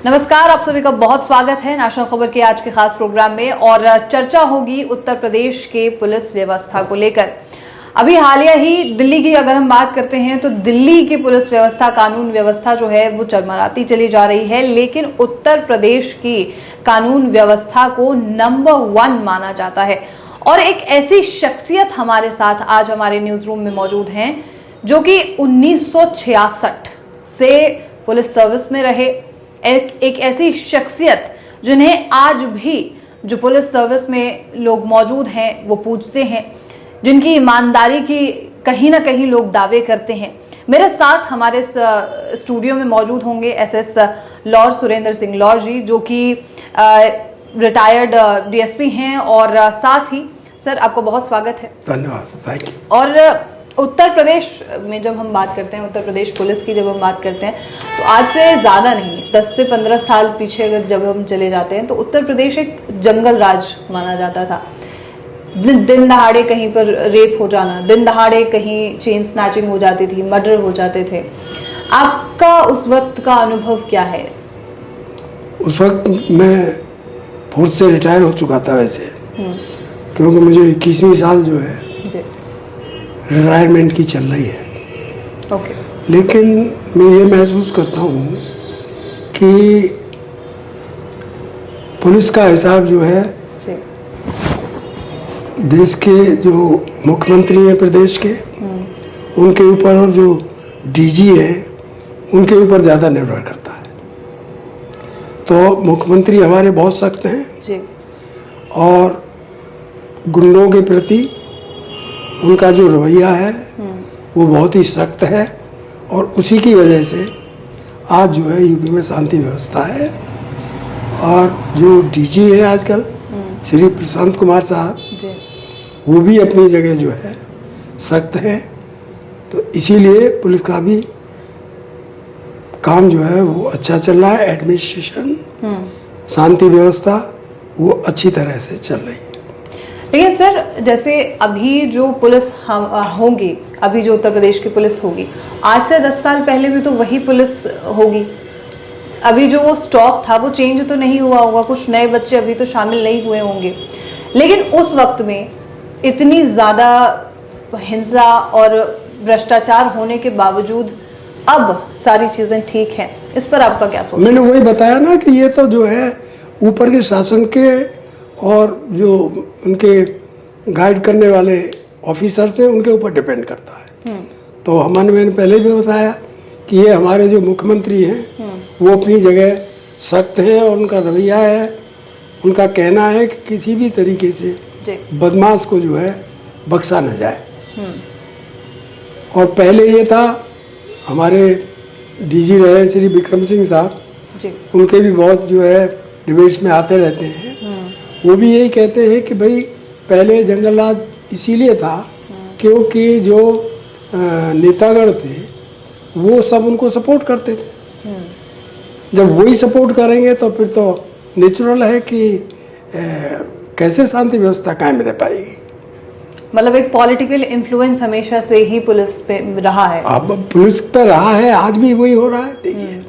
नमस्कार, आप सभी का बहुत स्वागत है नेशनल खबर के आज के खास प्रोग्राम में। और चर्चा होगी उत्तर प्रदेश के पुलिस व्यवस्था को लेकर। अभी हालिया ही दिल्ली की अगर हम बात करते हैं तो दिल्ली की पुलिस व्यवस्था, कानून व्यवस्था जो है वो चरमराती चली जा रही है, लेकिन उत्तर प्रदेश की कानून व्यवस्था को नंबर 1 माना जाता है। और एक ऐसी शख्सियत हमारे साथ आज हमारे न्यूज रूम में मौजूद हैं जो कि 1966 से पुलिस सर्विस में रहे, एक ऐसी शख्सियत जिन्हें आज भी जो पुलिस सर्विस में लोग मौजूद हैं वो पूछते हैं, जिनकी ईमानदारी की कहीं ना कहीं लोग दावे करते हैं। मेरे साथ हमारे स्टूडियो में मौजूद होंगे SS lord Surendra Singh lord ji, जो कि रिटायर्ड डीएसपी हैं। और साथ ही सर, आपको बहुत स्वागत है। धन्यवाद, थैंक यू। और उत्तर प्रदेश में जब हम बात करते हैं, उत्तर प्रदेश पुलिस की जब हम बात करते हैं, तो आज से ज़्यादा नहीं 10 से 15 साल पीछे अगर जब हम चले जाते हैं तो उत्तर प्रदेश एक जंगल राज माना जाता था। दिन दहाड़े कहीं पर रेप हो जाना, दिन दहाड़े कहीं चेन स्नैचिंग हो जाती थी, मर्डर हो जाते थे। आपका उस वक्त का अनुभव क्या है? उस वक्त मैं फोर्स से रिटायर हो चुका था वैसे, क्योंकि मुझे 21वीं साल जो है रिटायरमेंट की चल रही है। ओके। लेकिन मैं ये महसूस करता हूँ कि पुलिस का हिसाब जो है देश के जो मुख्यमंत्री हैं प्रदेश के, उनके ऊपर, और जो डीजी है उनके ऊपर ज़्यादा निर्भर करता है। तो मुख्यमंत्री हमारे बहुत सख्त हैं जी। और गुंडों के प्रति उनका जो रवैया है वो बहुत ही सख्त है, और उसी की वजह से आज जो है यूपी में शांति व्यवस्था है। और जो डीजी है आजकल श्री प्रशांत कुमार साहब, वो भी अपनी जगह जो है सख्त है। तो इसीलिए पुलिस का भी काम जो है वो अच्छा चल रहा है। एडमिनिस्ट्रेशन, शांति व्यवस्था वो अच्छी तरह से चल रही है। देखिए सर, जैसे अभी जो पुलिस हम होगी, अभी जो उत्तर प्रदेश की पुलिस होगी, आज से 10 साल पहले भी तो वही पुलिस होगी। अभी जो वो स्टॉक था वो चेंज तो नहीं हुआ होगा, कुछ नए बच्चे अभी तो शामिल नहीं हुए होंगे, लेकिन उस वक्त में इतनी ज़्यादा हिंसा और भ्रष्टाचार होने के बावजूद अब सारी चीज़ें ठीक हैं। इस पर आपका क्या सोच? मैंने वही बताया ना कि ये तो जो है ऊपर के शासन के और जो उनके गाइड करने वाले ऑफिसर्स हैं उनके ऊपर डिपेंड करता है। तो मैंने पहले भी बताया कि ये हमारे जो मुख्यमंत्री हैं वो अपनी जगह सख्त हैं, और उनका रवैया है, उनका कहना है कि किसी भी तरीके से बदमाश को जो है बख्शा न जाए। और पहले ये था, हमारे डीजी रहे श्री विक्रम सिंह साहब, उनके भी बहुत जो है डिबेट्स में आते रहते हैं। वो भी यही कहते हैं कि भाई पहले जंगल राज इसीलिए था क्योंकि जो नेतागण थे वो सब उनको सपोर्ट करते थे। जब वही सपोर्ट करेंगे तो फिर तो नेचुरल है कि कैसे शांति व्यवस्था कायम रह पाएगी। मतलब एक पॉलिटिकल इन्फ्लुएंस हमेशा से ही पुलिस पे रहा है। अब पुलिस पे रहा है, आज भी वही हो रहा है। देखिए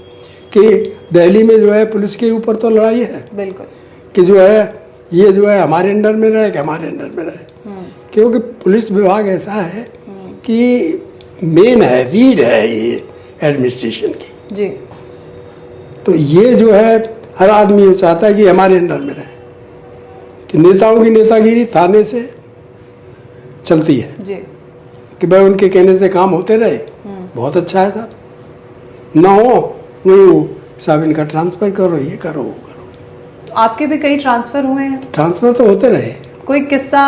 कि दिल्ली में जो है पुलिस के ऊपर तो लड़ाई है, बिल्कुल, कि जो है ये जो है हमारे अंडर में रहे कि हमारे अंडर में रहे। क्योंकि पुलिस विभाग ऐसा है कि मेन है, रीढ़ है ये एडमिनिस्ट्रेशन की जी। तो ये जो है हर आदमी चाहता है कि हमारे अंडर में रहे, कि नेताओं की नेतागिरी थाने से चलती है जी, कि भाई उनके कहने से काम होते रहे, बहुत अच्छा है साहब, ना हो वो साहब इनका ट्रांसफर करो, ये करो, वो करो। तो आपके भी कई ट्रांसफर हुए हैं? ट्रांसफर तो होते रहे। कोई किस्सा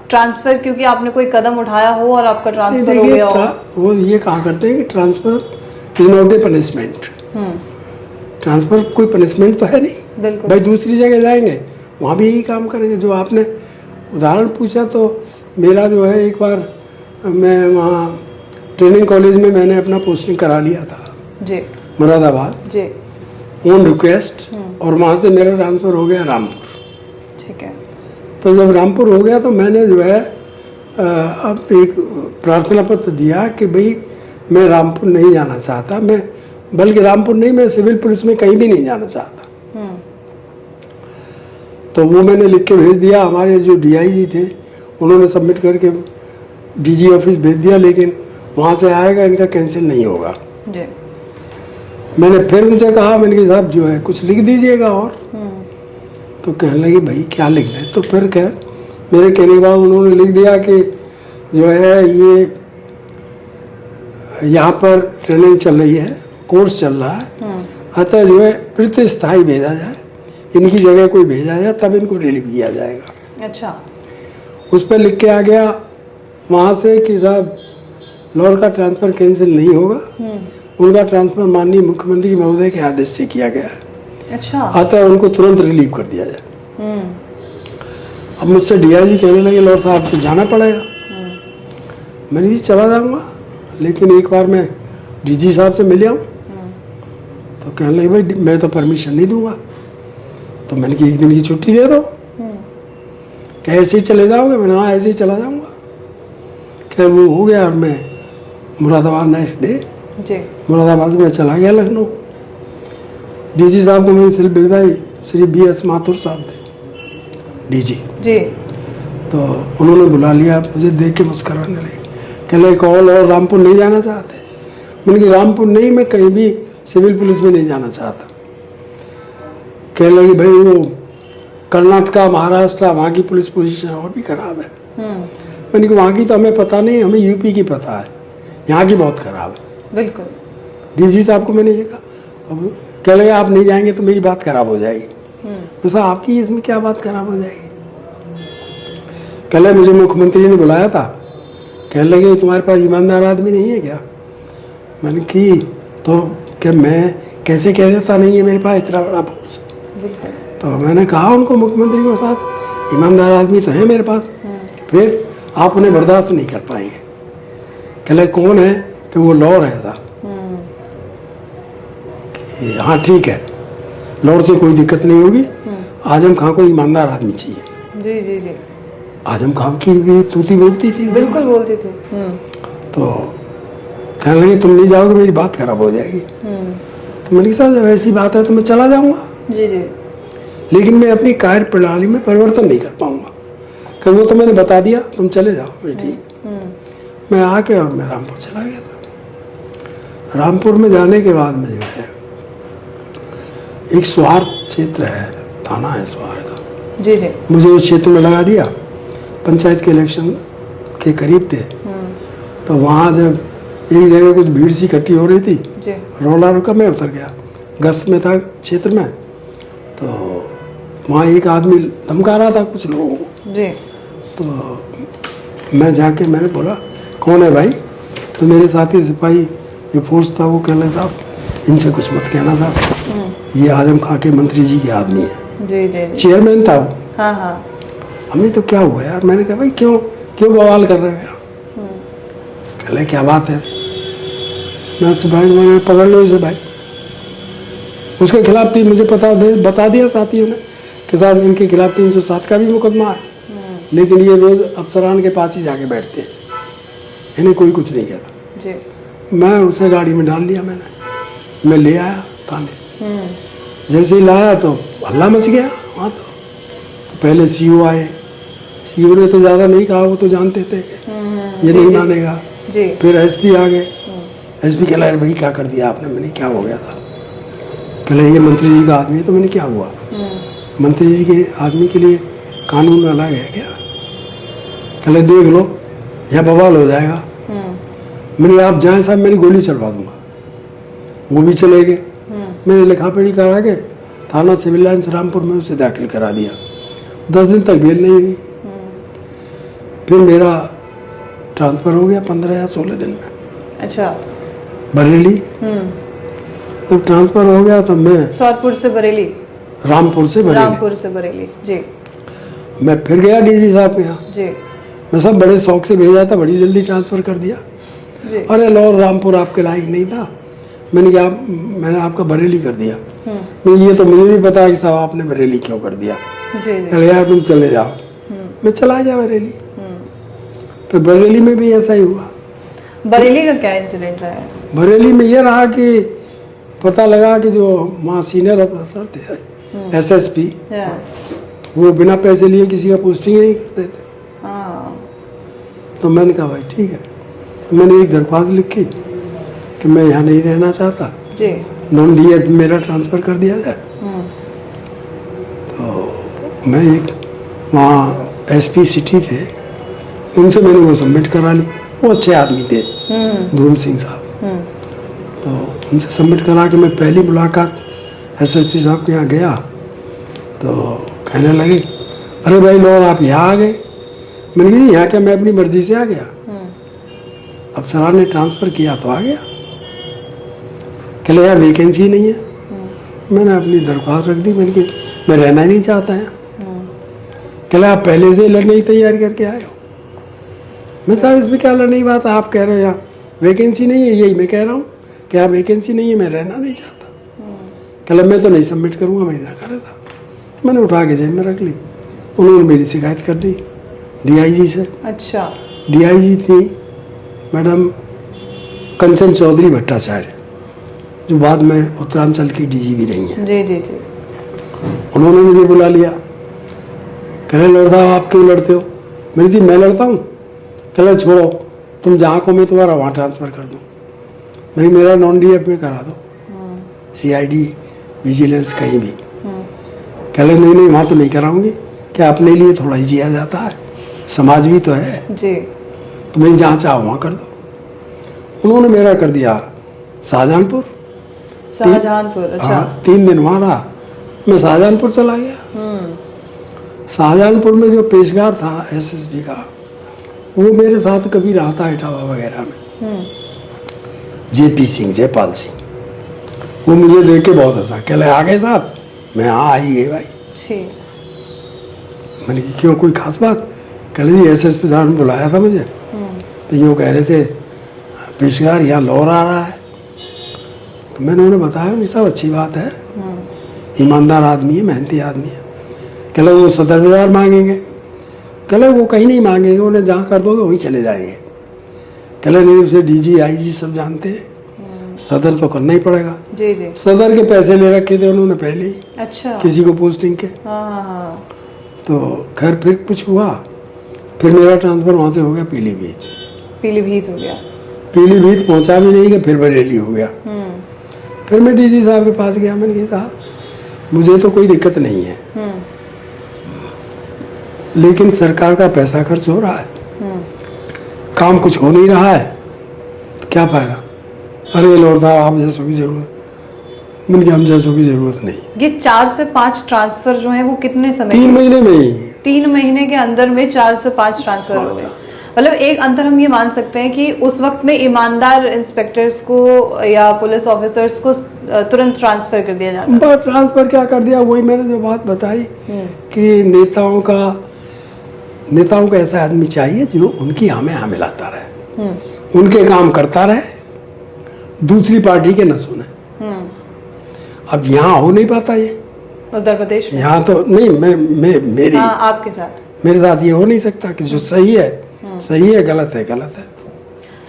ट्रांसफर क्योंकि आपने कोई कदम उठाया हो और आपका ट्रांसफर हो गया हो? वो ये कहा करते हैं कि transfer is not a punishment. Transfer कोई पनिशमेंट तो है नहीं, बिल्कुल। भाई दूसरी जगह जाएंगे वहाँ भी यही काम करेंगे। जो आपने उदाहरण पूछा, तो मेरा जो है एक बार मैं वहाँ ट्रेनिंग कॉलेज में मैंने अपना पोस्टिंग करा लिया था जी, मुरादाबाद जी, ऑन रिक्वेस्ट, और वहाँ से मेरा ट्रांसफ़र हो गया रामपुर। ठीक है। तो जब रामपुर हो गया तो मैंने जो है अब एक प्रार्थना पत्र दिया कि भाई मैं रामपुर नहीं जाना चाहता, मैं बल्कि रामपुर नहीं, मैं सिविल पुलिस में कहीं भी नहीं जाना चाहता। तो वो मैंने लिख के भेज दिया। हमारे जो डीआईजी थे उन्होंने सबमिट करके डीजी ऑफिस भेज दिया, लेकिन वहाँ से आएगा, इनका कैंसिल नहीं होगा। जी। मैंने फिर उनसे कहा, मैंने कहा साहब जो है कुछ लिख दीजिएगा। और तो कहने लगे भाई क्या लिख दें। तो फिर खैर मेरे कहने के बाद उन्होंने लिख दिया कि जो है ये यहाँ पर ट्रेनिंग चल रही है, कोर्स चल रहा है, अतः जो है प्रतिस्थाई भेजा जाए, इनकी जगह कोई भेजा जाए, तब इनको रिलीव किया जाएगा। अच्छा। उस पर लिख के आ गया वहाँ से कि साहब लॉर्ड का ट्रांसफ़र कैंसिल नहीं होगा, उनका ट्रांसफ़र माननीय मुख्यमंत्री महोदय के आदेश से किया गया है। अच्छा। अतः उनको तुरंत रिलीव कर दिया जाए। अब मुझसे डीआईजी कहने लगे लॉर्ड साहब तो जाना पड़ेगा। मैंने जी चला जाऊँगा, लेकिन एक बार मैं डीजी साहब से मिल आऊँ। तो कहने लगे भाई मैं तो परमिशन नहीं दूंगा। तो मैंने कि एक दिन की छुट्टी दे दो। क्या ऐसे ही चले जाओगे? मैंने हाँ ऐसे ही चला जाऊँगा। क्या वो हो गया और मैं मुरादाबाद नेक्स्ट डे मुरादाबाद से मैं चला गया लखनऊ। डीजी साहब को मैंने सिर्फ भिजवाई, श्री BS माथुर साहब थे डीजी जी। तो उन्होंने बुला लिया, मुझे देख के मुस्कुराने लगे, कह लगे कॉल और रामपुर नहीं जाना चाहते। मैंने कहा रामपुर नहीं, मैं कहीं भी सिविल पुलिस में नहीं जाना चाहता। कह लगे भाई वो कर्नाटका महाराष्ट्र वहाँ की पुलिस पोजीशन और भी खराब है। मैंने कहा वहाँ की तो हमें पता नहीं, हमें यूपी की पता है, यहाँ की बहुत खराब है। बिल्कुल। डीजी साहब को मैंने ये कहा। अब कह लगे आप नहीं जाएंगे तो मेरी बात खराब हो जाएगी। मैं आपकी इसमें क्या बात खराब हो जाएगी? कह लगे मुझे मुख्यमंत्री ने बुलाया था, कह लगे तुम्हारे पास ईमानदार आदमी नहीं है क्या? मैंने की तो क्या मैं कैसे कह देता नहीं है मेरे पास इतना बड़ा फोर्स। तो मैंने कहा उनको मुख्यमंत्री को साहब ईमानदार आदमी तो है मेरे पास, फिर आप उन्हें बर्दाश्त नहीं कर पाएंगे। कह लगे कौन है? कि वो लॉर्ड है साहब। हाँ ठीक है, लॉर्ड से कोई दिक्कत नहीं होगी, आजम खां को ईमानदार आदमी चाहिए। जी जी जी। आजम खां की भी तूती बोलती थी। बिल्कुल बोलती थी। तो कहने लगे तुम नहीं जाओगे मेरी बात खराब हो जाएगी। तो मैंने कहा जब ऐसी बात है तो मैं चला जाऊंगा। जी जी। लेकिन मैं अपनी कार्य प्रणाली में परिवर्तन नहीं कर पाऊंगा, कि वो तो मैंने बता दिया तुम चले जाओ। मैं ठीक। मैं आके और मैं रामपुर चला गया था। रामपुर में जाने के बाद में जो है एक स्वार क्षेत्र है, थाना है स्वार का। जी जी। मुझे उस क्षेत्र में लगा दिया। पंचायत के इलेक्शन के करीब थे, तो वहाँ जब एक जगह कुछ भीड़ सी इकट्ठी हो रही थी, रौला रुका, मैं उतर गया, गश्त में था क्षेत्र में। तो वहाँ एक आदमी धमका रहा था कुछ लोगों को जी। तो मैं जाके मैंने बोला कौन है भाई? तो मेरे साथी सिपाही जो फोर्स था वो कह रहे साहब इनसे कुछ मत कहना साहब, ये आजम खां के मंत्री जी के आदमी है। जी जी। चेयरमैन था वो। हाँ हाँ। हमने तो क्या हुआ यार? मैंने कहा भाई क्यों क्यों बवाल कर रहे हो यार? कह रहे क्या बात है? मैं सिपाही मैंने पकड़ लो इसे भाई। उसके खिलाफ थी, मुझे बता दिया साथियों ने कि साहब इनके खिलाफ 307 का भी मुकदमा है, लेकिन ये रोज अफसरान के पास ही जाके बैठते हैं, इन्हें कोई कुछ नहीं कहता। जी। मैं उसे गाड़ी में डाल लिया, मैं ले आया थाने। जैसे ही लाया तो हल्ला मच गया वहाँ। तो पहले सीओ आए, सीओ ने तो ज़्यादा नहीं कहा, वो तो जानते थे कि ये नहीं मानेगा। फिर एसपी आ गए। एसपी कह रहे भाई क्या कर दिया आपने? मैंने क्या हो गया था? कह रहे ये मंत्री जी का आदमी है। तो मैंने क्या हुआ? मंत्री जी के आदमी के लिए कानून अलग है क्या? कह रहे देख लो यह बवाल हो जाएगा। मैंने आप जाएं साहब, मेरी गोली चलवा दूंगा। वो भी चले गए। मैंने लिखा पढ़ी करा के थाना सिविल लाइन्स रामपुर में उसे दाखिल करा दिया। 10 दिन तक बेल नहीं हुई। फिर मेरा ट्रांसफ़र हो गया 15 या 16 दिन में। अच्छा। बरेली। जब ट्रांसफ़र हो गया तो मैं सौदपुर से बरेली, रामपुर से बरेली जी। मैं फिर गया डीजी साहब के यहाँ जी। मैं सब बड़े शौक से भेजा था, बड़ी जल्दी ट्रांसफ़र कर दिया। अरे लॉर्ड रामपुर आपके लायक नहीं था। मैंने आपका बरेली कर दिया। ये तो मुझे भी पता है कि साहब आपने बरेली क्यों कर दिया। अरे यार तुम चले जाओ। मैं चला गया बरेली। तो बरेली में भी ऐसा ही हुआ। बरेली का क्या इंसिडेंट रहा है? बरेली में ये रहा कि पता लगा कि जो वहाँ सीनियर अफसर थे एसएसपी, वो बिना पैसे लिए किसी का पोस्टिंग नहीं करते थे। तो मैंने कहा भाई ठीक है, तो मैंने एक दरख्वास्त लिखी कि मैं यहाँ नहीं रहना चाहता, नॉन डीएड मेरा ट्रांसफ़र कर दिया जाए। तो मैं एक वहाँ एसपी सिटी थे, उनसे मैंने वो सबमिट करा ली। वो अच्छे आदमी थे, धूम सिंह साहब। तो उनसे सबमिट करा के मैं पहली मुलाकात एसएसपी साहब के यहाँ गया तो कहने लगे अरे भाई लोग आप यहाँ आ गए। मैंने कहा यहाँ क्या, मैं अपनी मर्जी से आ गया, अफसरान ने ट्रांसफ़र किया तो आ गया। कहले यार वैकेंसी नहीं है। मैंने अपनी दरख्वास्त रख दी, मैंने कहा मैं रहना ही नहीं चाहता है। कहले आप पहले से लड़ने की तैयारी करके आए हो। मैं साहब इसमें क्या लड़ने की बात है, आप कह रहे हो यहाँ वैकेंसी नहीं है, यही मैं कह रहा हूँ कि यहाँ वैकेंसी नहीं है, मैं रहना नहीं चाहता। कहले मैं तो नहीं सबमिट करूँगा, मैंने ना करा था। मैंने उठा के जेब में रख ली। उन्होंने मेरी शिकायत कर दी डीआईजी से। अच्छा। डीआईजी थी मैडम कंचन चौधरी भट्टाचार्य, जो बाद में उत्तरांचल की डीजीपी रही हैं। जी जी जी। उन्होंने मुझे बुला लिया, कह रहे लड़ता हो आप क्यों लड़ते हो? मेरी जी मैं लड़ता हूँ? कह छोड़ो, तुम जहाँ को मैं तुम्हारा वहाँ ट्रांसफ़र कर दूँ। मेरा नॉन डीएफ में करा दो, सीआईडी विजिलेंस कहीं भी। कह रहे नहीं वहाँ तो नहीं कराऊंगी, क्या अपने लिए थोड़ा ही जिया जाता है, समाज भी तो है जी, तो मैं जहाँ चाहो वहाँ कर दो। उन्होंने मेरा कर दिया शाहजहानपुर। अच्छा। हाँ, 3 दिन वहाँ रहा, मैं शाहजहानपुर चला गया। शाहजहानपुर में जो पेशगार था एसएसपी का, वो मेरे साथ कभी रहा था इटावा वगैरह में, जेपी सिंह, जयपाल सिंह। वो मुझे देख के बहुत हंसा, कह रहे आ गए साहब। मैं हाँ आ ही गए भाई। मैंने कहा क्यों, कोई खास बात? कह रहे जी एसएसपी साहब ने बुलाया था मुझे, तो यूँ कह रहे थे पेशगार यहाँ लौर आ रहा है। तो मैंने उन्हें बताया नहीं साहब अच्छी बात है, ईमानदार आदमी है, मेहनती आदमी है। कह रहे वो सदर बाजार मांगेंगे। कह रहे वो कहीं नहीं मांगेंगे, उन्हें जहाँ कर दोगे वहीं चले जाएंगे। कह रहे नहीं, उसे डीजी आईजी सब जानते हैं, सदर तो करना ही पड़ेगा। जी जी। सदर के पैसे ले रखे थे उन्होंने पहले ही। अच्छा। किसी को पोस्टिंग के। हाँ। तो खैर फिर कुछ हुआ, फिर मेरा ट्रांसफ़र वहाँ से हो गया पीलीभीत। पीलीभीत हो गया। पीलीभीत पहुँचा भी नहीं कि फिर बरेली हो गया। फिर मैं डीजी साहब के पास गया, मैंने कहा साहब मुझे तो कोई दिक्कत नहीं है, लेकिन सरकार का पैसा खर्च हो रहा है, काम कुछ हो नहीं रहा है, तो क्या फायदा? अरे लॉर्ड साहब आप जैसों की जरूरत, मैंने कहा हम जैसों की जरूरत नहीं। ये 4 से 5 ट्रांसफर जो है वो कितने समय? 3 महीने में ही। 3 महीने के अंदर में 4 से 5 ट्रांसफर हो गए। मतलब एक अंतर हम ये मान सकते हैं कि उस वक्त में ईमानदार इंस्पेक्टर्स को या पुलिस ऑफिसर्स को तुरंत ट्रांसफर कर दिया जाता है। ट्रांसफर क्या कर दिया, वही मैंने जो बात बताई कि नेताओं का ऐसा आदमी चाहिए जो उनकी हमें हाँ मिलाता रहे, उनके काम करता रहे, दूसरी पार्टी के न सुने। अब यहाँ हो नहीं पाता ये उत्तर प्रदेश में। यहाँ तो नहीं, मेरे आपके साथ मेरे साथ ये हो नहीं सकता कि जो सही है सही है, गलत है गलत है।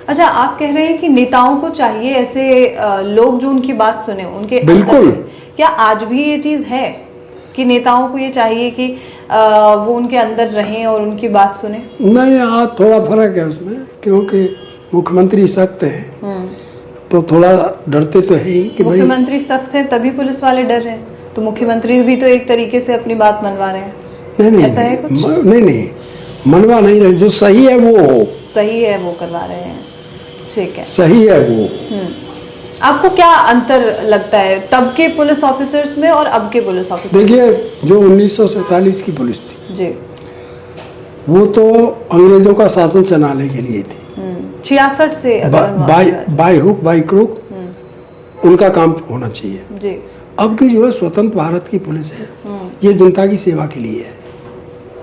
अच्छा, आप कह रहे हैं कि नेताओं को चाहिए ऐसे लोग जो उनकी बात सुने, उनके बिल्कुल। क्या आज भी ये चीज है कि नेताओं को ये चाहिए कि वो उनके अंदर रहें और उनकी बात सुने? नहीं, आज थोड़ा फर्क है उसमें, क्योंकि मुख्यमंत्री सख्त हैं तो थोड़ा डरते तो है ही कि मुख्यमंत्री सख्त है तभी पुलिस वाले डर रहे हैं, तो मुख्यमंत्री भी तो एक तरीके से अपनी बात मनवा रहे हैं। नहीं ऐसा है कुछ? नहीं मनवा नहीं रहे, जो सही है वो करवा रहे हैं। ठीक है, सही है वो। आपको क्या अंतर लगता है तब के पुलिस ऑफिसर्स में और अब के पुलिस ऑफिसर्स? देखिए, जो 1947 की पुलिस थी जी, वो तो अंग्रेजों का शासन चलाने के लिए थी। 66 से बाय हुक बाय क्रूक उनका काम होना चाहिए जी। अब की जो है स्वतंत्र भारत की पुलिस है, ये जनता की सेवा के लिए है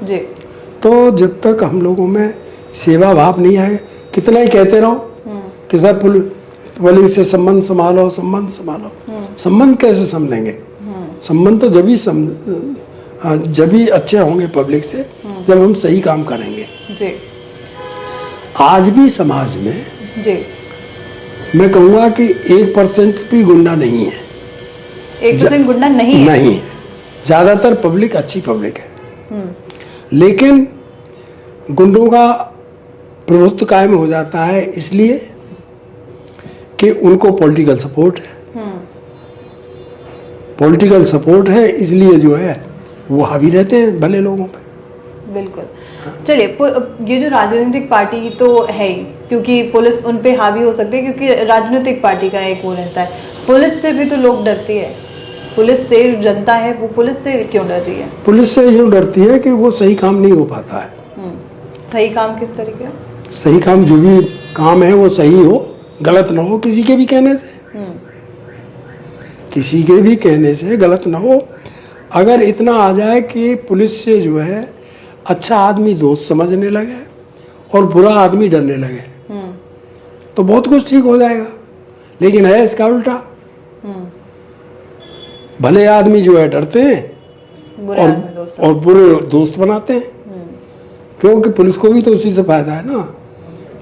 जी। तो जब तक हम लोगों में सेवा भाव नहीं आएगा, कितना ही कहते रहो कि सब पुलिस से संबंध संभालो, संबंध कैसे समझेंगे? संबंध तो जब ही अच्छे होंगे पब्लिक से, जब हम सही काम करेंगे। जी। आज भी समाज में जी मैं कहूँगा कि 1% भी गुंडा नहीं है। 1% गुंडा नहीं है? नहीं है। ज़्यादातर पब्लिक अच्छी पब्लिक है, लेकिन गुंडों का प्रभुत्व कायम हो जाता है इसलिए कि उनको पॉलिटिकल सपोर्ट है। पॉलिटिकल सपोर्ट है इसलिए जो है वो हावी रहते हैं भले लोगों पे। बिल्कुल। चलिए, ये जो राजनीतिक पार्टी तो है ही, क्योंकि पुलिस उन पे हावी हो सकती है, क्योंकि राजनीतिक पार्टी का एक वो रहता है। पुलिस से भी तो लोग डरती है। पुलिस से जनता है, वो पुलिस से क्यों डर रही है? पुलिस से यूँ डरती है कि वो सही काम नहीं हो पाता है। सही काम किस तरीके का? सही काम, जो भी काम है वो सही हो, गलत ना हो किसी के भी कहने से। किसी के भी कहने से गलत ना हो। अगर इतना आ जाए कि पुलिस से जो है अच्छा आदमी दोस्त समझने लगे और बुरा आदमी डरने लगे, तो बहुत कुछ ठीक हो जाएगा। लेकिन है इसका उल्टा। भले आदमी जो है डरते हैं और बुरे दोस्त बनाते हैं, क्योंकि पुलिस को भी तो उसी से फायदा है ना।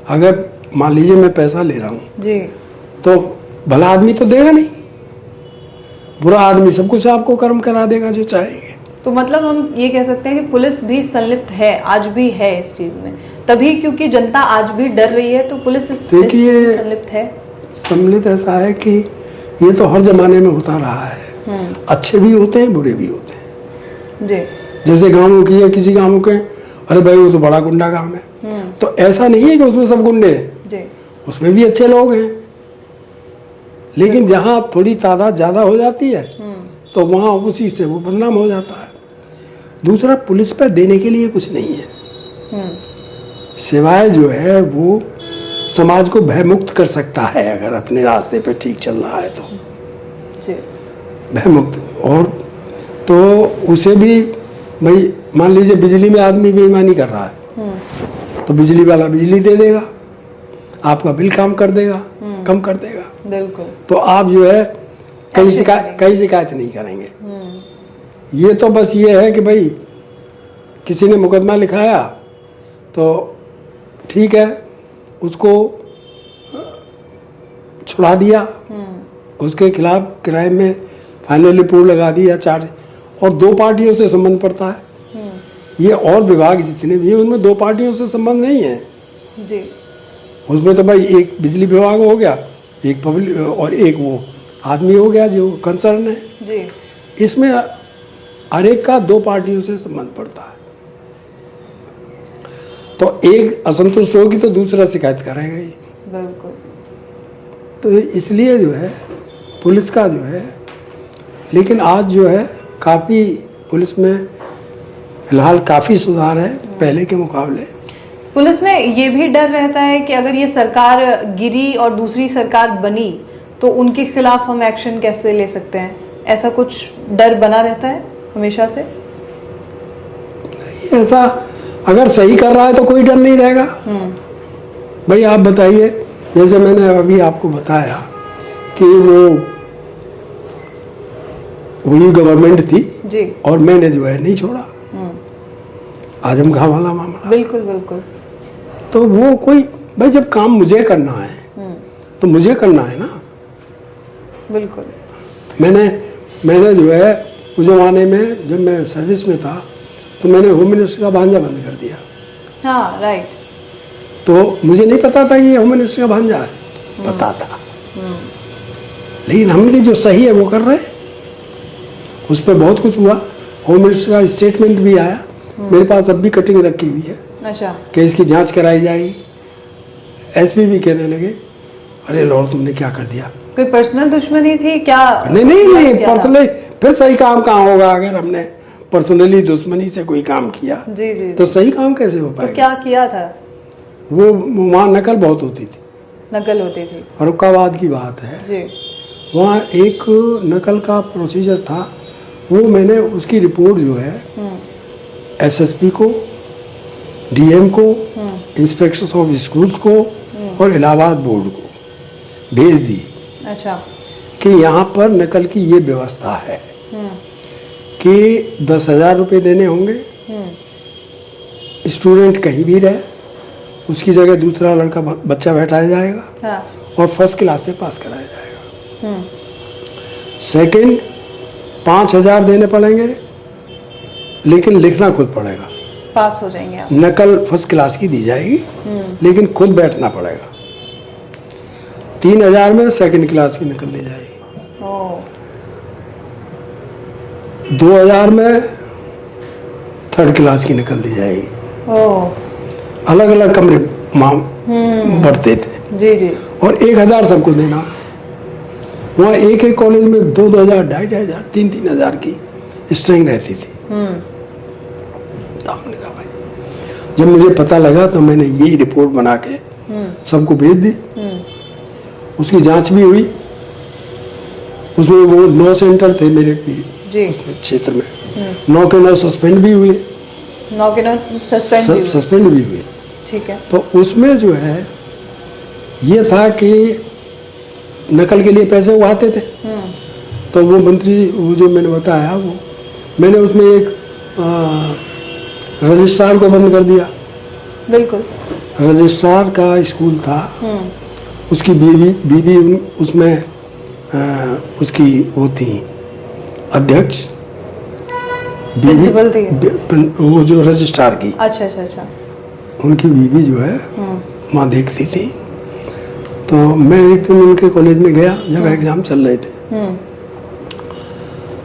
अगर मान लीजिए मैं पैसा ले रहा हूँ जी, तो भला आदमी तो देगा नहीं, बुरा आदमी सब कुछ आपको कर्म करा देगा जो चाहेंगे। तो मतलब हम ये कह सकते हैं कि पुलिस भी संलिप्त है, आज भी है इस चीज में, तभी क्योंकि जनता आज भी डर रही है तो पुलिस इस चीज में संलिप्त है। सम्मिलित ऐसा है कि ये तो हर जमाने में होता रहा है। अच्छे भी होते हैं, बुरे भी होते हैं जी। जैसे गाँवों की है, किसी गाँव के अरे भाई वो तो बड़ा गुंडा गाँव है, तो ऐसा नहीं है कि उसमें सब गुंडे हैं, उसमें भी अच्छे लोग हैं। लेकिन जहाँ थोड़ी तादाद ज़्यादा हो जाती है तो वहाँ उसी से वो बदनाम हो जाता है। दूसरा, पुलिस पर देने के लिए कुछ नहीं है, सिवाय जो है वो समाज को भयमुक्त कर सकता है अगर अपने रास्ते पे ठीक चल रहा है तो भयमुक्त। और तो उसे भी भाई मान लीजिए बिजली में आदमी बेईमानी कर रहा है तो बिजली वाला बिजली दे देगा, आपका बिल कम कर देगा। बिल्कुल। तो आप जो है कई शिकायत नहीं करेंगे। ये तो बस ये है कि भाई किसी ने मुकदमा लिखाया तो ठीक है, उसको छुड़ा दिया, उसके खिलाफ क्राइम में फाइनल रिपोर्ट लगा दी या चार्ज, और दो पार्टियों से संबंध पड़ता है। ये और विभाग जितने भी हैं उनमें दो पार्टियों से संबंध नहीं है जी। उसमें तो भाई एक बिजली विभाग हो गया, एक पब्लिक और एक वो आदमी हो गया जो कंसर्न है जी। इसमें हर एक का दो पार्टियों से संबंध पड़ता है, तो एक असंतुष्ट होगी तो दूसरा शिकायत करेगा ही। बिल्कुल। तो इसलिए जो है पुलिस का जो है, लेकिन आज जो है काफ़ी पुलिस में फिलहाल काफ़ी सुधार है पहले के मुकाबले। पुलिस में ये भी डर रहता है कि अगर ये सरकार गिरी और दूसरी सरकार बनी तो उनके खिलाफ हम एक्शन कैसे ले सकते हैं, ऐसा कुछ डर बना रहता है हमेशा से? नहीं, ऐसा अगर सही कर रहा है तो कोई डर नहीं रहेगा। भाई आप बताइए, जैसे मैंने अभी आपको बताया कि वो वही गवर्नमेंट थी जी, और मैंने जो है नहीं छोड़ा आजम खां वाला मामला। बिल्कुल बिल्कुल। तो वो कोई भाई जब काम मुझे करना है तो मुझे करना है ना। बिल्कुल। मैंने जो है उस जमाने में जब मैं सर्विस में था तो मैंने होम मिनिस्टर का भांजा बंद कर दिया। हाँ राइट। तो मुझे नहीं पता था कि ये होम मिनिस्टर का भांजा है, पता था, लेकिन हमने जो सही है वो कर रहे हैं। उस पर बहुत कुछ हुआ, होम मिनिस्टर का स्टेटमेंट भी आया, मेरे पास अब भी कटिंग रखी हुई है। अच्छा। कि इसकी जांच कराई जाएगी। एसपी भी कहने लगे अरे लॉर्ड तुमने क्या कर दिया। कोई पर्सनल दुश्मनी थी क्या? नहीं पर्सनली फिर सही काम कहाँ होगा अगर हमने पर्सनली दुश्मनी से कोई काम किया जी जी, तो सही काम कैसे हो पाएगा? तो क्या किया था? वो वहाँ नकल बहुत होती थी। नकल होती थी? फर्रुखाबाद की बात है जी। वहाँ एक नकल का प्रोसीजर था, वो मैंने उसकी रिपोर्ट जो है एसएसपी को, डीएम को, इंस्पेक्टर्स ऑफ स्कूल्स को और इलाहाबाद बोर्ड को भेज दी। अच्छा। कि यहाँ पर नकल की ये व्यवस्था है कि 10,000 रुपये देने होंगे, स्टूडेंट कहीं भी रहे उसकी जगह दूसरा लड़का बच्चा बैठाया जाएगा हाँ। और फर्स्ट क्लास से पास कराया जाएगा। हम्म। सेकंड 5,000 देने पड़ेंगे, लेकिन लिखना खुद पड़ेगा। पास हो जाएंगे आप। नकल फर्स्ट क्लास की दी जाएगी, लेकिन खुद बैठना पड़ेगा। 3,000 में सेकंड क्लास की नकल दी जाएगी। ओ। 2,000 में थर्ड क्लास की नकल दी जाएगी। ओ। अलग अलग कमरे बढ़ते थे। जी जी। और 1,000 सबको देना। वहाँ एक एक कॉलेज में 2,000, 2,500, 3,000 की स्ट्रेंथ रहती थी। तो हमने कहा भाई, जब मुझे पता लगा तो मैंने यही रिपोर्ट बना के सबको भेज दी। उसकी जांच भी हुई। उसमें वो 9 सेंटर थे मेरे जी क्षेत्र में, 9 के 9 सस्पेंड भी हुए। 9 के 9 सस्पेंड भी हुए। ठीक है। तो उसमें जो है ये था कि नकल के लिए पैसे वो आते थे। तो वो मंत्री, वो जो मैंने बताया, वो मैंने उसमें एक रजिस्ट्रार को बंद कर दिया। बिल्कुल। रजिस्ट्रार का स्कूल था। उसकी बीवी उसमें उसकी वो थी अध्यक्ष, प्रिंसिपल थी। वो जो रजिस्ट्रार की, अच्छा अच्छा अच्छा। उनकी बीवी जो है वहाँ देखती थी। तो मैं एक दिन उनके कॉलेज में गया जब एग्जाम चल रहे थे।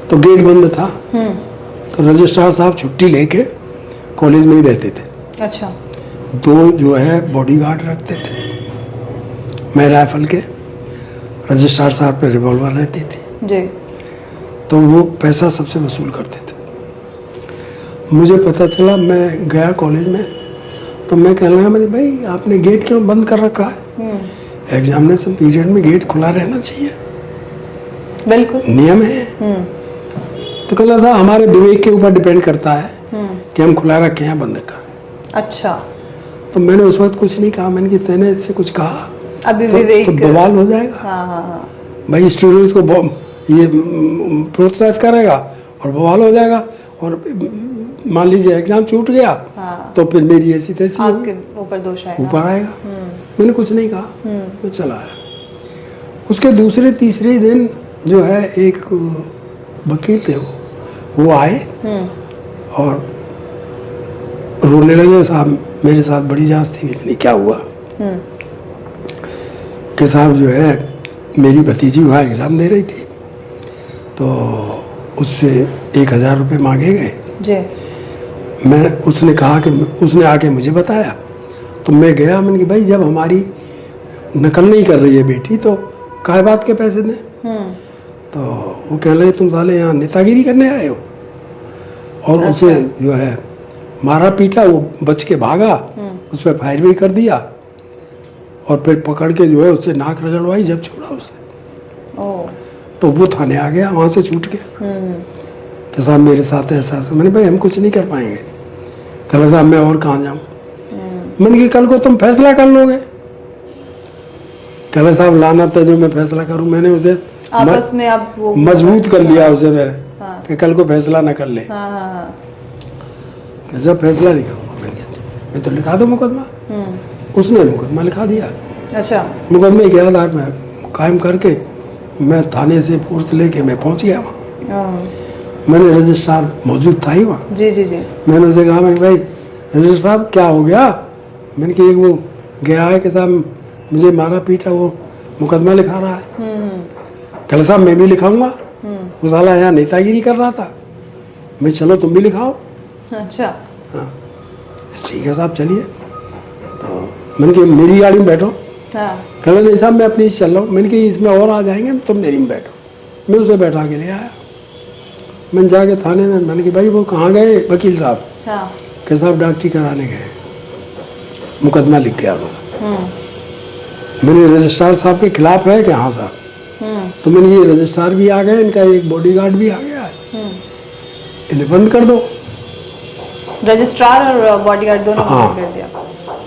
तो गेट बंद था। तो रजिस्ट्रार साहब छुट्टी लेके कॉलेज में ही रहते थे। अच्छा। 2 जो है बॉडीगार्ड रखते थे, मैं राइफल के, रजिस्ट्रार साहब पे रिवॉल्वर रहती थी। जी। तो वो पैसा सबसे वसूल करते थे। मुझे पता चला, मैं गया कॉलेज में, तो मैं कहने लगा, मैंने भाई आपने गेट क्यों बंद कर रखा है? एग्जामिनेशन पीरियड में गेट खुला रहना चाहिए, बिल्कुल नियम है। तो कहला साहब हमारे विवेक के ऊपर डिपेंड करता है कि हम खुला रखें या बंद करें। अच्छा। तो मैंने उस वक्त कुछ नहीं कहा। मैंने कि तेने इससे कुछ कहा अभी तो विवेक बवाल हो जाएगा। हाँ हाँ हाँ। भाई स्टूडेंट्स को ये प्रोत्साहित करेगा और बवाल हो जाएगा, और मान लीजिए एग्जाम छूट गया तो फिर मेरी ऐसी तैसी आपके ऊपर दोष आएगा। ऊपर आएगा। मैंने कुछ नहीं कहा, मैं चला आया। उसके दूसरे तीसरे दिन जो है एक वकील थे, वो आए और रोने लगे। साहब मेरे साथ बड़ी जांच थी। मैंने क्या हुआ? कि साहब जो है मेरी भतीजी वहाँ एग्ज़ाम दे रही थी, तो उससे 1,000 रुपये मांगे गए। जी। उसने कहा कि उसने आके मुझे बताया, तो मैं गया। मैंने कि भाई जब हमारी नकल नहीं कर रही है बेटी तो काय बात के पैसे दें? तो वो कह रहे तुम साले यहाँ नेतागिरी करने आए हो। और उसे जो है मारा पीटा, वो बच के भागा, उस पर फायर भी कर दिया, और फिर पकड़ के जो है उससे नाक रगड़वाई जब छोड़ा उसे। तो वो थाने आ गया, वहाँ से छूट गया कि साहब मेरे साथ ऐसा। मैंने भाई हम कुछ नहीं कर पाएंगे। कहला साहब मैं और कहाँ जाऊँ? मैंने कि कल को तुम फैसला कर लोगे। कहला साहब लाना था जो मैं फैसला करूँ। मैंने उसे आपस में आप वो मजबूत कर लिया उसे मैंने कि कल को फैसला न कर ले। कैसा फैसला नहीं करूँगा? मैं तो लिखा दो मुकदमा। उसने मुकदमा लिखा दिया। अच्छा। मुकदमे के आधार में कायम करके मैं थाने से फोर्स लेके मैं पहुंच गया वहाँ। मैंने रजिस्ट्रार मौजूद था ही वहाँ। जी जी जी। मैंने उसे कहा, मैं भाई रजिस्ट्रार साहब क्या हो गया? मैंने कि वो गया है कि साहब मुझे मारा पीटा, वो मुकदमा लिखा रहा है। कहला साहब मैं भी लिखाऊंगा, वो साला यहाँ नेतागिरी कर रहा था। मैं चलो तुम भी लिखाओ। अच्छा। हाँ ठीक है साहब चलिए। तो मैंने कि मेरी गाड़ी में बैठो। कहला नहीं साहब मैं अपनी चल रहा हूँ। मैंने कि इसमें और आ जाएंगे, तुम मेरी में बैठो। मैं उसे बैठा के ले आया। मैंने जाके थाने में, मैंने कि भाई वो कहाँ गए वकील साहब? कि साहब डॉक्टरी कराने गए, मुकदमा लिख गया होगा। मैंने रजिस्ट्रार साहब के खिलाफ है कि हाँ साहब। तो मैंने ये रजिस्ट्रार भी आ गए, इनका एक बॉडीगार्ड भी आ गया है, इन्हें बंद कर दो। रजिस्ट्रार और बॉडीगार्ड दोनों हाँ। कर दिया।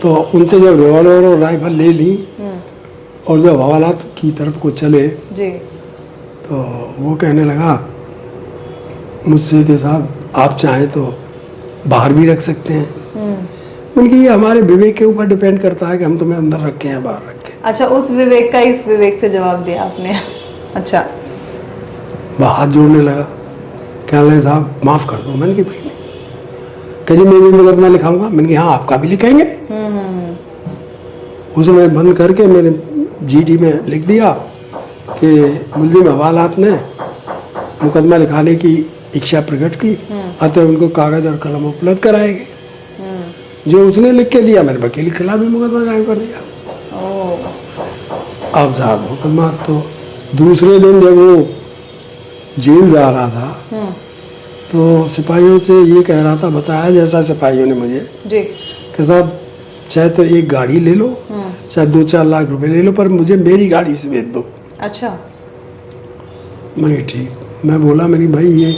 तो उनसे जब रिवॉल्वर और राइफल ले ली और जब हवालात की तरफ को चले जी, तो वो कहने लगा मुझसे कि साहब आप चाहें तो बाहर भी रख सकते हैं। उनकी ये हमारे विवेक के ऊपर डिपेंड करता है कि हम तुम्हें अंदर रखें या बाहर रखें। अच्छा, उस विवेक का इस विवेक से जवाब दिया आपने। अच्छा, वह हाथ जोड़ने लगा, क्या लगे साहब माफ़ कर दो। मैंने कि भाई नहीं, कैसे मैं भी मुकदमा लिखाऊंगा। मैंने कहा हाँ आपका भी लिखेंगे। उसमें बंद करके मैंने जीडी में लिख दिया कि मुलजिम हवालात ने मुकदमा लिखाने की इच्छा प्रकट की, अतः उनको कागज़ और कलम उपलब्ध कराएंगे। जो उसने लिख के दिया मैंने वकील के खिलाफ भी मुकदमा कायम कर दिया। अब साहब मुकदमा तो दूसरे दिन जब वो जेल जा रहा था तो सिपाहियों से ये कह रहा था, बताया जैसा सिपाहियों ने मुझे जी कि साहब चाहे तो एक गाड़ी ले लो, चाहे 2-4 लाख रुपए ले लो, पर मुझे मेरी गाड़ी से भेज दो। अच्छा, मैंने ठीक। मैं बोला मैंने भाई ये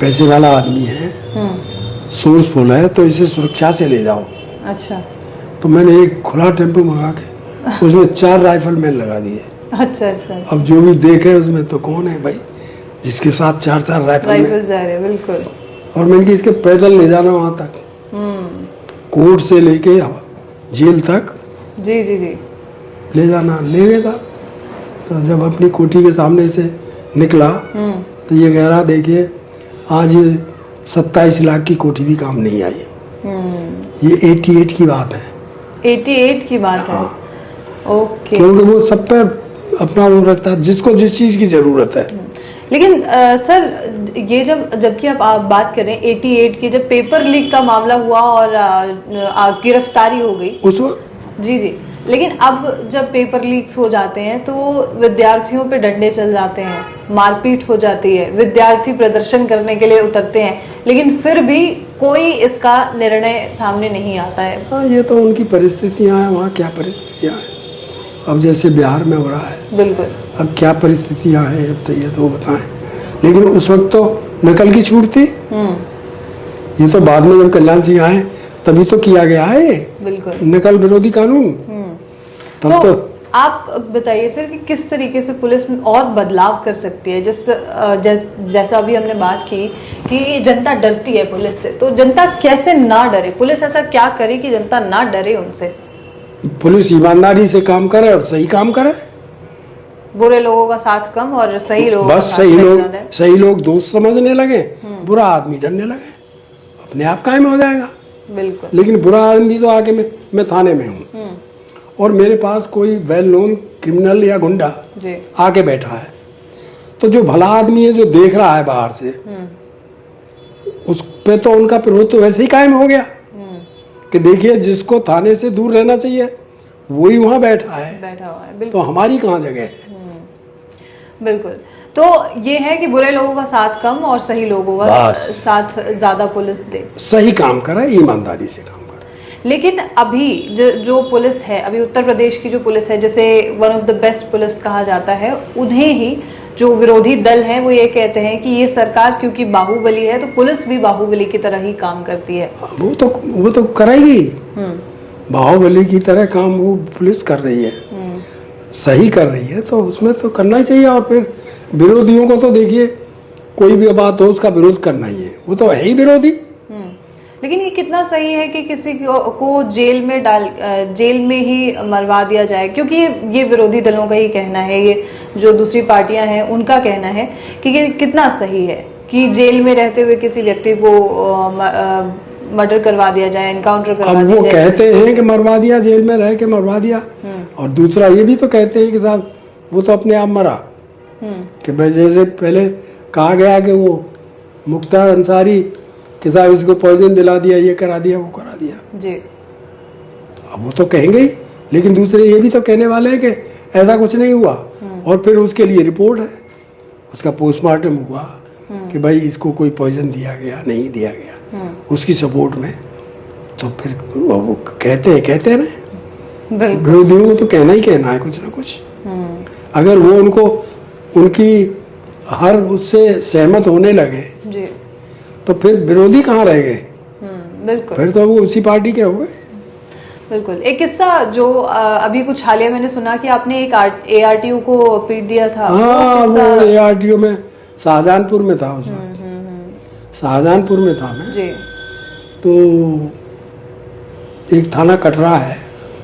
पैसे वाला आदमी है, सोर्सफुल है, तो इसे सुरक्षा से ले जाओ। अच्छा, तो मैंने एक खुला टेम्पो मंगा के उसमें 4 राइफल मैन लगा दिए। अच्छा, अच्छा, अब जो भी देखे उसमें तो कौन है भाई जिसके साथ 4-4 राइफल जा रहे, बिल्कुल। और मैंने कि इसके पैदल ले जाना वहाँ तक, कोर्ट से लेके जेल तक जी जी जी ले जाना। ले गया था। तो जब अपनी कोठी के सामने से निकला तो ये कह रहा देखिए आज ये 27 लाख की कोठी भी काम नहीं आई। ये 88 की बात है। 88 की बात है। ओके, क्योंकि वो सब पे अपना वो रखता है जिसको जिस चीज़ की ज़रूरत है। लेकिन सर ये जबकि आप बात करें 88 की, जब पेपर लीक का मामला हुआ और गिरफ्तारी हो गई उस वक्त जी जी, लेकिन अब जब पेपर लीक्स हो जाते हैं तो विद्यार्थियों पे डंडे चल जाते हैं, मारपीट हो जाती है, विद्यार्थी प्रदर्शन करने के लिए उतरते हैं, लेकिन फिर भी कोई इसका निर्णय सामने नहीं आता है। हाँ, ये तो उनकी परिस्थितियाँ हैं, वहाँ क्या परिस्थितियाँ हैं। अब जैसे बिहार में हो रहा है, बिल्कुल, अब क्या परिस्थितियाँ हैं अब तो ये तो बताएं। लेकिन उस वक्त तो नकल की छूट थी। ये तो बाद में जब कल्याण सिंह आए तभी तो किया गया है बिल्कुल नकल विरोधी कानून। तब तो आप बताइए सर कि किस तरीके से पुलिस में और बदलाव कर सकती है। जैसा अभी हमने बात की कि जनता डरती है पुलिस से, तो जनता कैसे ना डरे, पुलिस ऐसा क्या करे कि जनता ना डरे उनसे? पुलिस ईमानदारी से काम करे और सही काम करे। बुरे लोगों का साथ कम और सही लोगों बस का साथ सही लोग दोस्त समझने लगे, बुरा आदमी डरने लगे, अपने आप कायम हो जाएगा। बिल्कुल। लेकिन बुरा आदमी तो आके मैं थाने में हूँ और मेरे पास कोई वेल नोन क्रिमिनल या गुंडा जी आके बैठा है, तो जो भला आदमी है जो देख रहा है बाहर से, उस पे तो उनका विरोध तो वैसे ही कायम हो गया कि देखिए जिसको थाने से दूर रहना चाहिए वही वहाँ बैठा हुआ है, बिल्कुल। तो हमारी कहाँ जगह है। बिल्कुल, तो ये है कि बुरे लोगों का साथ कम और सही लोगों का साथ ज्यादा पुलिस दे, सही काम करे, ईमानदारी से काम करे। लेकिन अभी जो पुलिस है, अभी उत्तर प्रदेश की जो पुलिस है, जैसे one of the best police कहा जाता है, उन्हें ही जो विरोधी दल है वो ये कहते हैं कि ये सरकार क्योंकि बाहुबली है तो पुलिस भी बाहुबली की तरह ही काम करती है। वो तो करेगी, बाहुबली की तरह काम वो पुलिस कर रही है, सही कर रही है, तो उसमें तो करना ही चाहिए। और फिर विरोधियों को तो देखिए कोई भी बात हो उसका विरोध करना ही है, वो तो है ही विरोधी। लेकिन ये कितना सही है कि किसी को जेल में ही मरवा दिया जाए, क्योंकि ये विरोधी दलों का ही कहना है, ये जो दूसरी पार्टियां हैं उनका कहना है कि ये कितना सही है कि जेल में रहते हुए किसी व्यक्ति को मर्डर करवा दिया जाए, एनकाउंटर करवा दिया जाए। वो कहते हैं कि मरवा दिया, जेल में रह के मरवा दिया, और दूसरा ये भी तो कहते हैं कि साहब वो तो अपने आप मरा। कि भाई जैसे पहले कहा गया कि वो मुख्तार अंसारी कि साहब इसको पॉइजन दिला दिया, ये करा दिया, वो करा दिया जी। अब वो तो कहेंगे ही, लेकिन दूसरे ये भी तो कहने वाले हैं कि ऐसा कुछ नहीं हुआ, और फिर उसके लिए रिपोर्ट है, उसका पोस्टमार्टम हुआ कि भाई इसको कोई पॉइजन दिया गया नहीं दिया गया, उसकी सपोर्ट में। तो फिर वो कहते हैं ना, विरोधियों को तो कहना ही कहना है कुछ ना कुछ। अगर वो उनकी हर उससे सहमत होने लगे जी, तो फिर विरोधी कहाँ रह गए? बिल्कुल, फिर तो वो उसी पार्टी के हो गए। बिल्कुल। एक किस्सा जो अभी कुछ हालिया मैंने सुना कि आपने एक ARTO को पीट दिया था। हाँ, वो ARTO में शाहजहानपुर में था, उस वक्त शाहजहानपुर में था मैं। जी। तो एक थाना कटरा है,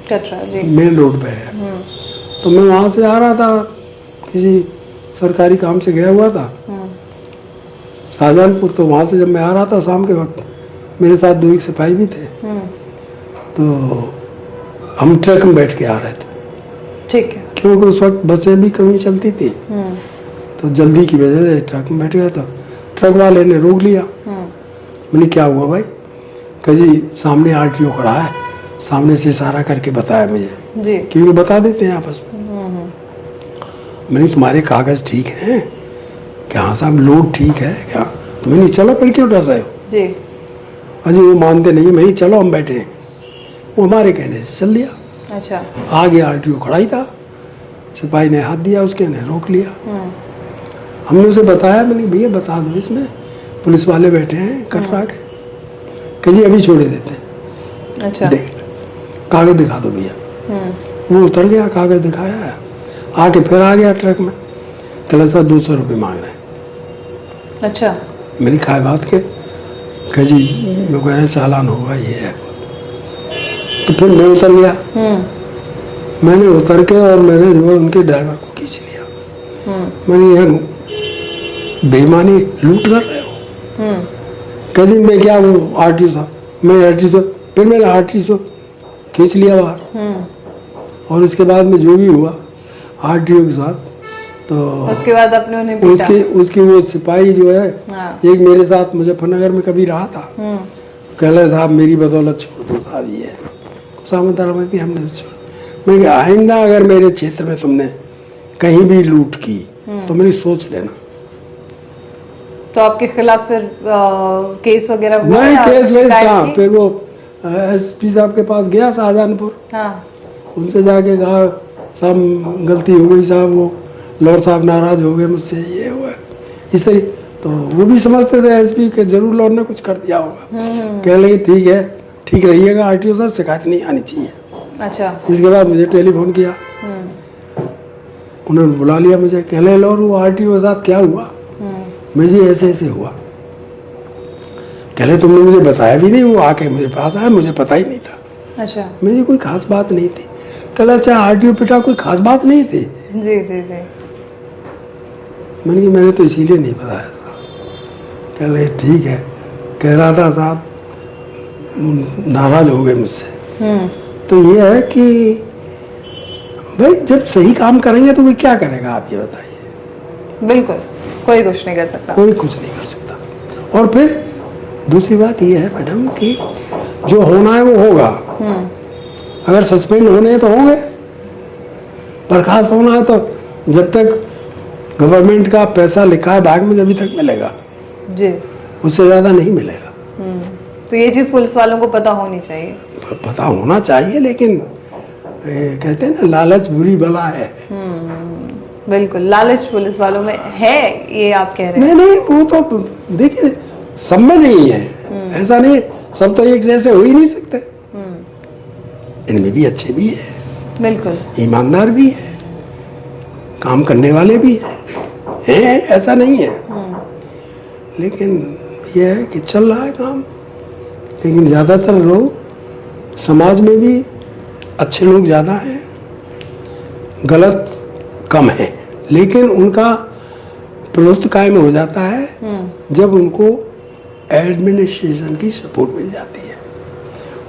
कटरा जी। मेन रोड पे है। तो मैं वहाँ से आ रहा था, किसी सरकारी काम से गया हुआ था शाहजहानपुर। तो वहाँ से जब मैं आ रहा था शाम के वक्त, मेरे साथ 2 एक सिपाही भी थे। तो हम ट्रक में बैठ के आ रहे थे, ठीक है। क्योंकि उस वक्त बसें भी कमी चलती थी। तो जल्दी की वजह से ट्रक में बैठ गया। तो ट्रक वाले ने रोक लिया। मैंने क्या हुआ भाई? कहा जी सामने आरटीओ खड़ा है, सामने से इशारा करके बताया मुझे जी। क्योंकि बता देते हैं आपस में। मैंने तुम्हारे कागज ठीक हैं क्या? हाँ साहब लोड ठीक है क्या? तो मैंने चलो फिर क्यों डर रहे हो जी। अजी वो मानते नहीं। मैं चलो हम बैठे हैं। वो हमारे कहने से चल दिया। अच्छा। आगे आरटीओ खड़ा ही था, सिपाही ने हाथ दिया उसके, ने रोक लिया। हमने उसे बताया, मैंने भैया बता दो इसमें पुलिस वाले बैठे हैं कटरा के। कह जी अभी छोड़े देते हैं। अच्छा। देख कागज दिखा दो भैया। वो उतर गया, कागज दिखाया, आके फिर आ गया ट्रक में। कहला सर 200 रुपये मांग रहे हैं। अच्छा। मैंने कहा बात के? कह जी मैं कह रहे चालान होगा ये है। तो फिर मैं उतर गया। मैंने उतर के और मैंने जो उनके ड्राइवर को खींच लिया। मैंने यह बेईमानी लूट कर रहे हो? कह जी मैं क्या वो आरटीओ साहब, मैं आरटीओ साहब। फिर मैंने आरटीओ साहब खींच लिया बाहर। और उसके बाद में जो भी हुआ आरटीओ के साथ, तो उसके बाद अपने उन्हें पीटा। उसकी वो सिपाही जो है, हाँ। एक मेरे साथ मुजफ्फरनगर में कभी रहा था। कह रहे साहब मेरी बदौलत छोड़ दो साहब, ये खुशामद दरामदी हमने छोड़। मैं कहा आइंदा अगर मेरे क्षेत्र में तुमने कहीं भी लूट की तो मेरी सोच लेना। तो आपके खिलाफ फिर केस वगैरह हुआ? नहीं केस वेस शिकायत कहाँ। की? फिर वो एसपी साहब के पास गया शाहजहानपुर। हाँ। उनसे जाके कहा साहब गलती हो गई साहब, वो लॉर्ड साहब नाराज हो गए मुझसे, ये हुआ इस तरीके। तो वो भी समझते थे एसपी के जरूर लॉर्ड ने कुछ कर दिया होगा। कह लगे ठीक है, ठीक रहिएगा आरटीओ साहब, शिकायत नहीं आनी चाहिए। अच्छा। इसके बाद मुझे टेलीफोन किया, उन्होंने बुला लिया मुझे। कह ले लॉर्ड वो आरटीओ के साथ क्या हुआ? मुझे ऐसे ऐसे हुआ। कह ले तुमने मुझे बताया भी नहीं, वो आके मेरे पास आया, मुझे पता ही नहीं था। अच्छा। मुझे कोई खास बात नहीं थी। कल अच्छा आरटीओ पिटा, कोई खास बात नहीं थी। जी जी जी। मैंने तो इसीलिए नहीं बताया था। कह रहे ठीक है, कह रहा था साहब नाराज हो गए मुझसे। तो ये है कि भाई जब सही काम करेंगे तो कोई क्या करेगा आप ये बताइए। बिल्कुल, कोई कुछ नहीं कर सकता। कोई कुछ नहीं कर सकता। और फिर दूसरी बात ये है मैडम कि जो होना है वो होगा। अगर सस्पेंड होने हैं तो होंगे, बर्खास्त होना है तो जब तक गवर्नमेंट का पैसा लिखा है बैग में जब तक मिलेगा जी, उससे ज़्यादा नहीं मिलेगा। तो ये चीज़ पुलिस वालों को पता होनी चाहिए। पता होना चाहिए, लेकिन कहते हैं ना लालच बुरी बला है। बिल्कुल, लालच पुलिस वालों में है, ये आप कह रहे हैं। नहीं वो तो देखिए सब में नहीं है, ऐसा नहीं सब तो एक जैसे हो ही नहीं सकते। इनमें भी अच्छे भी है, बिल्कुल ईमानदार भी है, काम करने वाले भी हैं, ऐसा नहीं है। लेकिन यह है कि चल रहा है काम। लेकिन ज़्यादातर लोग समाज में भी अच्छे लोग ज़्यादा हैं, गलत कम है। लेकिन उनका प्रभुत्व कायम हो जाता है जब उनको एडमिनिस्ट्रेशन की सपोर्ट मिल जाती है।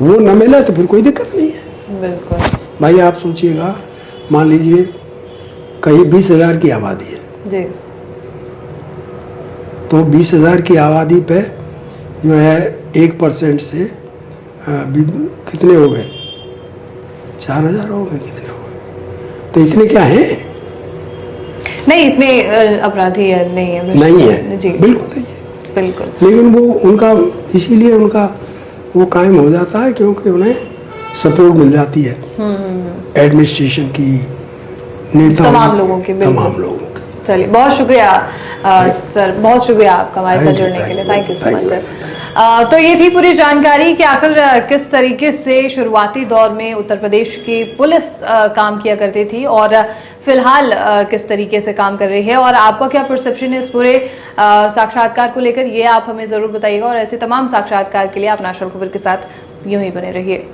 वो न मिले तो फिर कोई दिक्कत नहीं है। बिल्कुल भाई आप सोचिएगा, मान लीजिए कहीं 20,000 की आबादी है, जी, तो 20,000 की आबादी पे जो है 1% से कितने हो गए? 4,000 हो गए, कितने हो गए? तो इतने क्या हैं? नहीं इतने अपराधी नहीं है। नहीं है जी, बिल्कुल नहीं है। बिल्कुल। लेकिन वो उनका इसीलिए उनका वो कायम हो जाता है क्योंकि उन्हें सपोर्ट मिल जाती है एडमिनिस्ट्रेशन की, नेताओं तमाम लोगों की, बिल्कुल। तमाम लोगों की। चलिए बहुत शुक्रिया सर, बहुत शुक्रिया आपका हमारे साथ जुड़ने के लिए। Thank you so much sir. तो ये थी पूरी जानकारी कि आखिर किस तरीके से शुरुआती दौर में उत्तर प्रदेश की पुलिस काम किया करती थी और फिलहाल किस तरीके से काम कर रही है, और आपका क्या परसेप्शन है इस पूरे साक्षात्कार को लेकर, ये आप हमें जरूर बताइएगा। और ऐसे तमाम साक्षात्कार के लिए आप नेशनल खबर के साथ यूं ही बने रहिए।